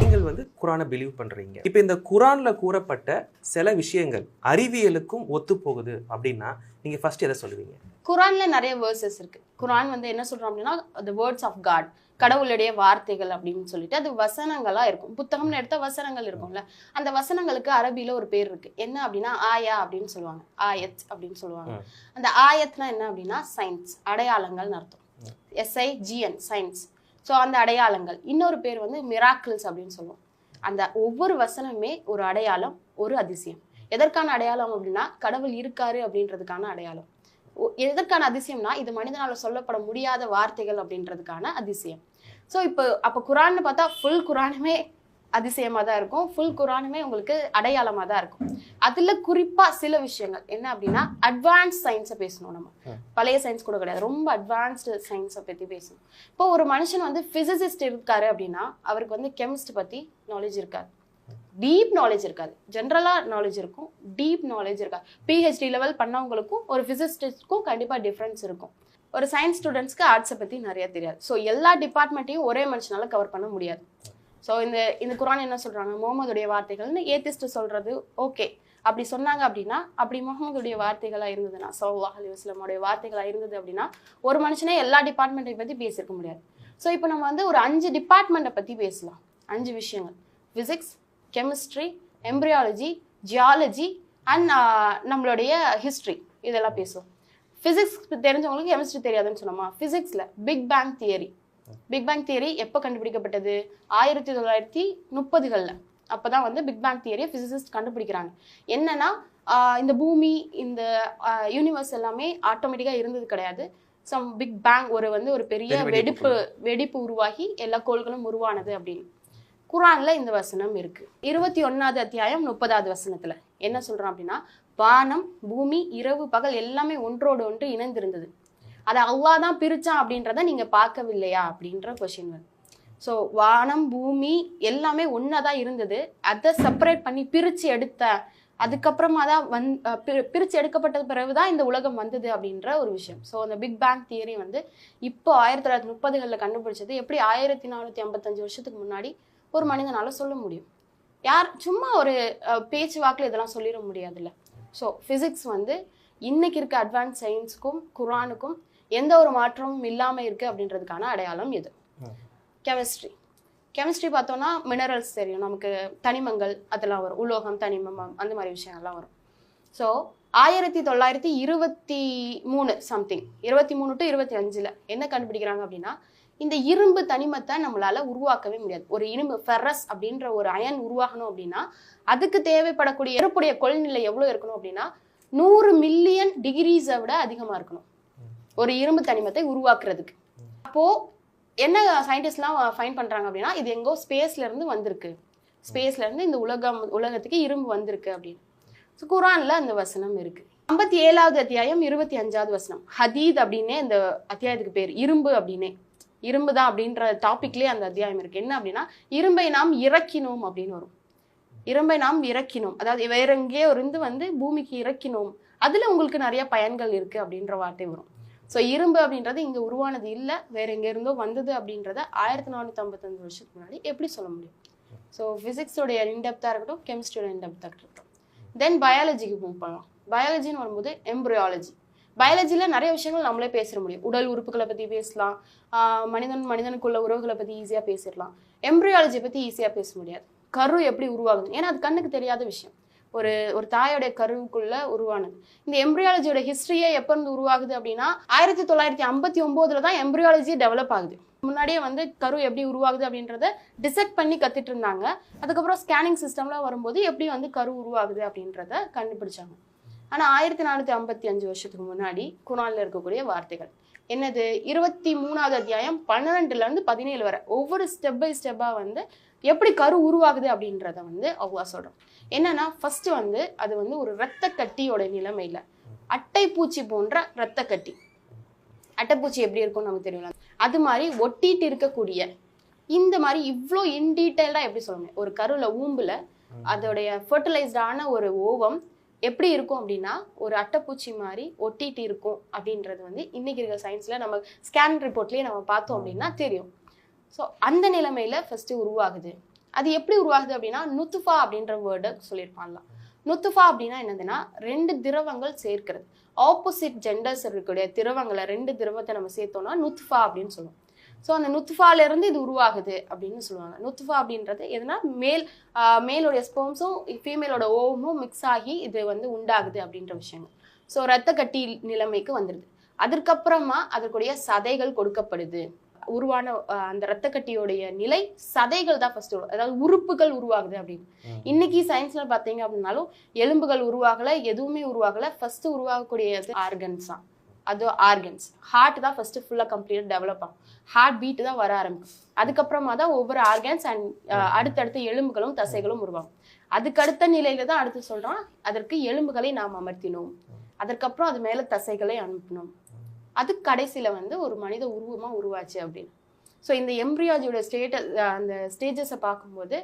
நீங்கள் வந்து குரானை பிலீவ் பண்றீங்க. இப்போ இந்த குரான்ல கூறப்பட்ட சில விஷயங்கள் அறிவியலுக்கும் ஒத்து போகுது அப்படின்னா நீங்க ஃபர்ஸ்ட் எதை சொல்லுவீங்க? குரான்ல நிறைய வேர்சஸ் இருக்கு. குரான் வந்து என்ன சொல்றோம் அப்படின்னா the words of God, கடவுளுடைய வார்த்தைகள் அப்படின்னு சொல்லிட்டு அது வசனங்களா இருக்கும். புத்தகம்னு எடுத்த வசனங்கள் இருக்கும்ல, அந்த வசனங்களுக்கு அரபியில ஒரு பேர் இருக்கு. என்ன அப்படின்னா ஆயா அப்படின்னு சொல்லுவாங்க, ஆயத் அப்படின்னு சொல்லுவாங்க. அந்த ஆயத்னா என்ன அப்படின்னா சயின்ஸ், அடையாளங்கள் அர்த்தம். SIGN science. ஸோ அந்த அடையாளங்கள். இன்னொரு பேர் வந்து மிராக்கிள்ஸ் அப்படின்னு சொல்லுவோம். அந்த ஒவ்வொரு வசனமே ஒரு அடையாளம், ஒரு அதிசயம். எதற்கான அடையாளம் அப்படின்னா கடவுள் இருக்காரு அப்படின்றதுக்கான அடையாளம். எதற்கான அதிசயம்னா இது மனிதனால சொல்லப்பட முடியாத வார்த்தைகள் அப்படின்றதுக்கான அதிசயம். ஸோ அப்போ குரான்னு பார்த்தா ஃபுல் குரானுமே அதிசயமாக தான் இருக்கும், ஃபுல் குரானுமே உங்களுக்கு அடையாளமாக தான் இருக்கும். அதில் குறிப்பாக சில விஷயங்கள் என்ன அப்படின்னா அட்வான்ஸ் சயின்ஸை பேசணும். நம்ம பழைய சயின்ஸ் கூட கிடையாது, ரொம்ப அட்வான்ஸ்டு சயின்ஸை பற்றி பேசணும். இப்போ ஒரு மனுஷன் வந்து ஃபிசிசிஸ்ட் இருக்காரு அப்படின்னா அவருக்கு வந்து கெமிஸ்ட் பற்றி நாலேஜ் இருக்காது, டீப் நாலேஜ் இருக்காது. ஜென்ரலாக நாலேஜ் இருக்கும், டீப் நாலேஜ் இருக்காது. PhD லெவல் பண்ணவங்களுக்கும் ஒரு ஃபிசிசிஸ்டுக்கும் கண்டிப்பாக டிஃப்ரென்ஸ் இருக்கும். ஒரு சயின்ஸ் ஸ்டூடெண்ட்ஸ்க்கு ஆர்ட்ஸை பற்றி நிறைய தெரியாது. ஸோ எல்லா டிபார்ட்மெண்ட்டையும் ஒரே மனுஷனால கவர் பண்ண முடியாது. ஸோ இந்த குரான் என்ன சொல்கிறாங்க, முகமதுடைய வார்த்தைகள்னு ஏத்திஸ்ட் சொல்கிறது ஓகே. அப்படி சொன்னாங்க அப்படின்னா, அப்படி முகமதுடைய வார்த்தைகளாக இருந்ததுன்னா, ஸல்லல்லாஹு அலைஹி வஸல்லம் வார்த்தைகளாக இருந்தது அப்படின்னா ஒரு மனுஷனே எல்லா டிபார்ட்மெண்ட்டை பற்றி பேசியிருக்க முடியாது. ஸோ இப்போ நம்ம வந்து ஒரு 5 டிபார்ட்மெண்ட்டை பற்றி பேசலாம். 5 விஷயங்கள்: physics, chemistry, embryology, geology and நம்மளுடைய ஹிஸ்ட்ரி. இதெல்லாம் பேசுவோம். ஃபிசிக்ஸ் தெரிஞ்சவங்களுக்கு கெமிஸ்ட்ரி தெரியாதுன்னு சொன்னோமா? ஃபிசிக்ஸில் பிக் பேங் தியரி எப்போ கண்டுபிடிக்கப்பட்டது? 1930களில். அப்போ தான் வந்து பிக் பேங் தியரியை ஃபிசிசிஸ்ட் கண்டுபிடிக்கிறாங்க. என்னன்னா இந்த பூமி, இந்த யூனிவர்ஸ் எல்லாமே ஆட்டோமேட்டிக்காக இருந்தது கிடையாது. சம் பிக் பேங் ஒரு பெரிய வெடிப்பு உருவாகி எல்லா கோள்களும் உருவானது அப்படின்னு குரான்ல இந்த வசனம் இருக்கு. 21வது அத்தியாயம் 30வது வசனத்துல என்ன சொல்றோம் அப்படின்னா, வானம், பூமி, இரவு, பகல் எல்லாமே ஒன்றோடு ஒன்று இணைந்திருந்தது. அதை அல்லாஹ் தான் பிரிச்சான் அப்படின்றத நீங்க பார்க்கவில்லையா அப்படின்ற கொஸ்டின் வருது. ஸோ வானம், பூமி எல்லாமே ஒன்னாதான் இருந்தது, அதை செப்பரேட் பண்ணி பிரிச்சு எடுத்த அதுக்கப்புறமா தான் பிரிச்சு எடுக்கப்பட்ட பிறகுதான் இந்த உலகம் வந்தது அப்படின்ற ஒரு விஷயம். ஸோ அந்த பிக் பேங் தியரி வந்து இப்போ 1930களில் கண்டுபிடிச்சது. எப்படி 1455 வருஷத்துக்கு முன்னாடி ஒரு மனிதனால சொல்ல முடியும்? யார் சும்மா ஒரு பேச்சு வாக்கில் இதெல்லாம் சொல்லிட முடியாதுல்ல. ஸோ ஃபிசிக்ஸ் வந்து இன்னைக்கு இருக்க அட்வான்ஸ் சயின்ஸுக்கும் குரானுக்கும் எந்த ஒரு மாற்றமும் இல்லாமல் இருக்கு அப்படின்றதுக்கான அடையாளம் எது? கெமிஸ்ட்ரி பார்த்தோம்னா மினரல்ஸ் தெரியும் நமக்கு, தனிமங்கள் அதெல்லாம் வரும், உலோகம், தனிமம், அந்த மாதிரி விஷயங்கள்லாம் வரும். ஸோ 1923 சம்திங், 23 to 25 என்ன கண்டுபிடிக்கிறாங்க அப்படின்னா, இந்த இரும்பு தனிமத்தை நம்மளால உருவாக்கவே முடியாது. ஒரு இரும்பு ஃபெரஸ் அப்படின்ற ஒரு அயன் உருவாகணும் அப்படின்னா அதுக்கு தேவைப்படக்கூடிய ஏற்புடைய கொள்நிலை எவ்வளவு இருக்கணும் அப்படின்னா 100 மில்லியன் டிகிரிஸை விட அதிகமா இருக்கணும் ஒரு இரும்பு தனிமத்தை உருவாக்குறதுக்கு. அப்போ என்ன சயின்டிஸ்ட்லாம் ஃபைண்ட் பண்றாங்க அப்படின்னா, இது எங்கோ ஸ்பேஸ்ல இருந்து வந்திருக்கு, ஸ்பேஸ்ல இருந்து இந்த உலகத்துக்கு இரும்பு வந்திருக்கு அப்படின்னு. குரான்ல அந்த வசனம் இருக்கு. 57வது அத்தியாயம் 25வது வசனம். ஹதீத் அப்படின்னே இந்த அத்தியாயத்துக்கு பேர், இரும்பு அப்படின்னே, இரும்பு தான் அப்படின்ற டாபிக்லேயே அந்த அத்தியாயம் இருக்கு. என்ன அப்படின்னா, இரும்பை நாம் இறக்கினோம் அப்படின்னு வரும். இரும்பை நாம் இறக்கினோம், அதாவது வேற எங்கேயோ இருந்து வந்து பூமிக்கு இறக்கினோம், அதுல உங்களுக்கு நிறைய பயன்கள் இருக்கு அப்படின்ற வார்த்தை வரும். ஸோ இரும்பு அப்படின்றது இங்க உருவானது இல்லை, வேற எங்க இருந்தோ வந்தது அப்படின்றத 1455 வருஷத்துக்கு முன்னாடி எப்படி சொல்ல முடியும்? ஸோ ஃபிசிக்ஸோடைய இன்டெப்தா இருக்கட்டும், கெமிஸ்ட்ரியோட இன்டெப்தா இருக்கட்டும். தென் பயாலஜிக்கு மூவ் பண்ணலாம். பயாலஜின்னு வரும்போது எம்ப்ரியாலஜி. பயாலஜியில நிறைய விஷயங்கள் நம்மளே பேச முடியும். உடல் உறுப்புகளை பத்தி பேசலாம், மனிதனுக்குள்ள உறவுகளை பத்தி ஈஸியா பேசிடலாம். எம்ப்ரியாலஜியை பத்தி ஈஸியா பேச முடியாது. கரு எப்படி உருவாகுது, ஏன்னா அது கண்ணுக்கு தெரியாத விஷயம். ஒரு தாயோடைய கருவுக்குள்ள உருவானது. இந்த எம்ப்ரியாலஜியோட ஹிஸ்டரியே எப்ப இருந்து உருவாகுது அப்படின்னா 1959 தான் எம்ப்ரியாலஜி டெவலப் ஆகுது. முன்னாடியே வந்து கரு எப்படி உருவாகுது அப்படின்றத டிசெக்ட் பண்ணி கத்துட்டு இருந்தாங்க. அதுக்கப்புறம் ஸ்கேனிங் சிஸ்டம்லாம் வரும்போது எப்படி வந்து கரு உருவாகுது அப்படின்றத கண்டுபிடிச்சாங்க. ஆனா 1455 வருஷத்துக்கு முன்னாடி குரான்ல இருக்கக்கூடிய வார்த்தைகள் என்னது? 23வது அத்தியாயம் 12ல இருந்து 17 வரை ஒவ்வொரு ஸ்டெப் பை ஸ்டெப்பா வந்து எப்படி கரு உருவாகுது அப்படின்றத வந்து அல்லாஹ் சொல்றோம். என்னன்னா ஃபர்ஸ்ட் வந்து அது வந்து ஒரு இரத்த கட்டியோட நிலைமையில, அட்டைப்பூச்சி போன்ற இரத்த கட்டி. அட்டைப்பூச்சி எப்படி இருக்கும்னு நமக்கு தெரியல, அது மாதிரி ஒட்டிட்டு இருக்கக்கூடிய இந்த மாதிரி இவ்வளோ இன்டீட்டெயில்டா எப்படி சொல்லுங்க, ஒரு கருல ஊம்புல அதோடைய ஃபர்டிலைஸ்டான ஒரு ஓவம் எப்படி இருக்கும் அப்படின்னா ஒரு அட்டைப்பூச்சி மாதிரி ஒட்டிட்டு இருக்கும் அப்படின்றது வந்து இன்னைக்கு இருக்க சயின்ஸ்ல நம்ம ஸ்கேன் ரிப்போர்ட்லயே நம்ம பார்த்தோம் அப்படின்னா தெரியும். ஸோ அந்த நிலைமையில ஃபர்ஸ்ட் உருவாகுது. அது எப்படி உருவாகுது அப்படின்னா நுத்துஃபா அப்படின்ற வேர்டை சொல்லியிருப்பாங்களாம். நுத்துஃபா அப்படின்னா என்னதுன்னா 2 திரவங்கள் சேர்க்கிறது. ஆப்போசிட் ஜெண்டர்ஸ் இருக்கக்கூடிய திரவங்களை 2 திரவத்தை நம்ம சேர்த்தோம்னா நுத்துஃபா அப்படின்னு சொல்லுவோம். ஸோ அந்த நுத்துஃபால இருந்து இது உருவாகுது அப்படின்னு சொல்லுவாங்க. நுத்துஃபா அப்படின்றது எதுனா மேலோடைய ஸ்பெர்ம்ஸும் ஃபீமேலோட ஓவமும் மிக்ஸ் ஆகி இது வந்து உண்டாகுது அப்படின்ற விஷயங்கள். ஸோ ரத்த கட்டி நிலைமைக்கு வந்துடுது. அதற்கப்புறமா அதற்குடைய சதைகள் கொடுக்கப்படுது. உருவான அந்த ரத்த கட்டியோடைய நிலை சதைகள் தான் ஃபர்ஸ்ட் வரும். அதாவது உறுப்புகள் உருவாகுது அப்படின்னு. இன்னைக்கு சயின்ஸ்ல பாத்தீங்க அப்படின்னாலும் எலும்புகள் உருவாகல, எதுவுமே உருவாகல. ஃபர்ஸ்ட் உருவாகக்கூடிய ஆர்கன்ஸ் தான். அது ஆர்கன்ஸ். ஹார்ட் தான் ஃபர்ஸ்ட் ஃபுல்லா கம்ப்ளீட்டா டெவலப் ஆகும். ஹார்ட் பீட் தான் வர ஆரம்பிக்கும். அதுக்கப்புறமா தான் ஒவ்வொரு ஆர்கன்ஸ் அண்ட் அடுத்தடுத்த எலும்புகளும் தசைகளும் உருவாகும். அதுக்கு அடுத்த நிலையில தான் அடுத்து சொல்றோம் அதற்கு எலும்புகளை நாம் அமர்த்தினோம், அதற்கப்புறம் அது மேல தசைகளை அனுப்பினோம், அது கடைசியில வந்து ஒரு மனித உருவமா உருவாச்சு அப்படின்னு. ஸோ இந்த எம்ப்ரியாலஜியோட அந்த ஸ்டேஜஸை பார்க்கும்போது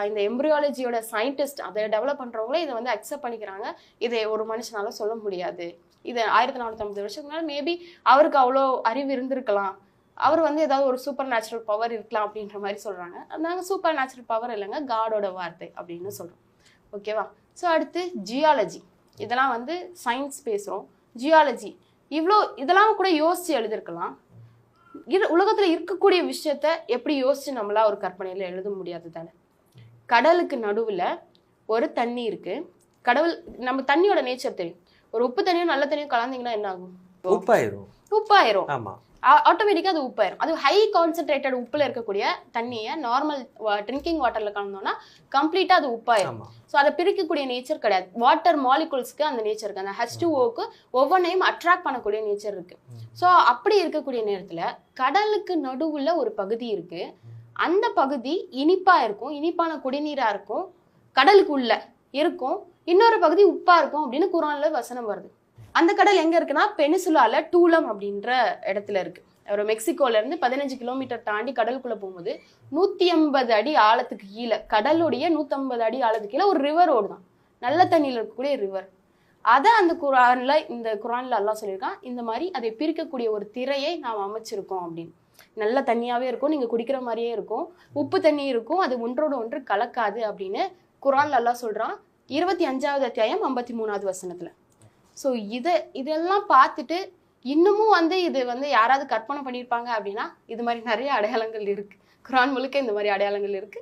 இந்த எம்ப்ரியாலஜியோட சயின்டிஸ்ட் அதை டெவலப் பண்றவங்களே இதை வந்து அக்செப்ட் பண்ணிக்கிறாங்க. இதை ஒரு மனுஷனால சொல்ல முடியாது. இது 1450 வருஷத்துக்கு மேலே மேபி அவருக்கு அவ்வளோ அறிவு இருந்திருக்கலாம், அவர் வந்து ஏதாவது ஒரு சூப்பர் நேச்சுரல் பவர் இருக்கலாம் அப்படின்ற மாதிரி சொல்றாங்க. நாங்கள் சூப்பர் நேச்சுரல் பவர் இல்லைங்க, காடோட வார்த்தை அப்படின்னு சொல்றோம். ஓகேவா? ஸோ அடுத்து ஜியாலஜி. இதெல்லாம் வந்து சயின்ஸ் பேசுறோம். ஜியாலஜி இதெல்லாம் கூட யோசிச்சு எழுதிருக்கலாம். உலகத்துல இருக்கக்கூடிய விஷயத்த எப்படி யோசிச்சு நம்மளா ஒரு கற்பனையில எழுத முடியாது தானே. கடலுக்கு நடுவுல ஒரு தண்ணி இருக்கு. நம்ம தண்ணியோட நேச்சர் தெரியும். ஒரு உப்பு தண்ணியும் நல்ல தண்ணியும் கலந்தீங்கன்னா என்ன ஆகும்? உப்பாயிரும். ஆமா, ஆட்டோமேட்டிக்கா அது உப்பாயிரும். அது ஹை கான்சென்ட்ரேட்டட் உப்புல இருக்கக்கூடிய தண்ணியை நார்மல் ட்ரிங்கிங் வாட்டர்ல கலந்தோம்னா கம்ப்ளீட்டா அது உப்பாயிரும். ஸோ அதை பிரிக்கக்கூடிய நேச்சர் கிடையாது. வாட்டர் மாலிகுல்ஸ்க்கு அந்த நேச்சர் இருக்கு. அந்த H2O ஒவ்வொன்றையும் அட்ராக்ட் பண்ணக்கூடிய நேச்சர் இருக்கு. ஸோ அப்படி இருக்கக்கூடிய நேரத்துல கடலுக்கு நடுவுல ஒரு பகுதி இருக்கு. அந்த பகுதி இனிப்பா இருக்கும், இனிப்பான குடிநீரா இருக்கும், கடலுக்கு உள்ள இருக்கும். இன்னொரு பகுதி உப்பா இருக்கும் அப்படின்னு குர்ஆன்ல வசனம் வருது. அந்த கடல் எங்க இருக்குன்னா பெனிசுலால டூலம் அப்படின்ற இடத்துல இருக்கு. ஒரு மெக்சிகோல இருந்து 15 கிலோமீட்டர் தாண்டி கடலுக்குள்ள போகும்போது 150 அடி ஆழத்துக்கு கீழே, கடலுடைய 150 அடி ஆழத்துக்கு கீழே ஒரு ரிவர் ஓடுதான். நல்ல தண்ணியில இருக்கக்கூடிய ரிவர். அதை அந்த குர்ஆன்ல அல்லாஹ் சொல்லியிருக்கான், இந்த மாதிரி அதை பிரிக்கக்கூடிய ஒரு திரையை நாம் அமைச்சிருக்கோம் அப்படின்னு. நல்ல தண்ணியாவே இருக்கும், நீங்க குடிக்கிற மாதிரியே இருக்கும், உப்பு தண்ணி இருக்கும், அது ஒன்றோடு ஒன்று கலக்காது அப்படின்னு குர்ஆன்ல அல்லாஹ் சொல்றான். 25வது அத்தியாயம் 53வது வசனத்துல. ஸோ இதெல்லாம் பார்த்துட்டு இன்னமும் வந்து இது வந்து யாராவது கற்பனை பண்ணியிருப்பாங்க அப்படின்னா இது மாதிரி நிறைய அடையாளங்கள் இருக்கு. குர்ஆன் முழுக்க இந்த மாதிரி அடையாளங்கள் இருக்கு.